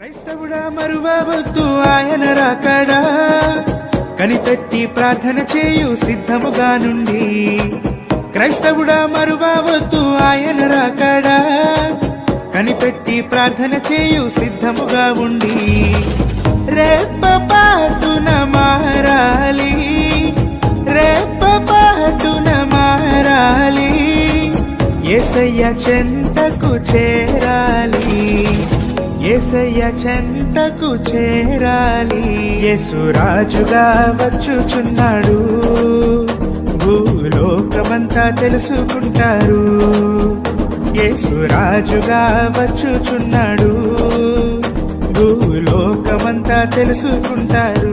క్రైస్తవుడా మరువవద్దు ఆయన రాకడా, కనిపెట్టి ప్రార్థన చేయు సిద్ధముగా నుండి. క్రైస్తవుడా మరువవద్దు ఆయన రాకడా, కనిపెట్టి ప్రార్థన చేయు సిద్ధముగా ఉండి. రెప్పపాటున మారాలి, రెప్పపాటున మారాలి, యేసయ్య చెంతకు చేరాలి, యేసయ్య చెంతకు చేరాలి. యేసు రాజుగా వచ్చుచున్నాడు, భూలోకమంతా తెలుసుకుంటారు. యేసు రాజుగా వచ్చుచున్నాడు, భూలోకమంతా తెలుసుకుంటారు.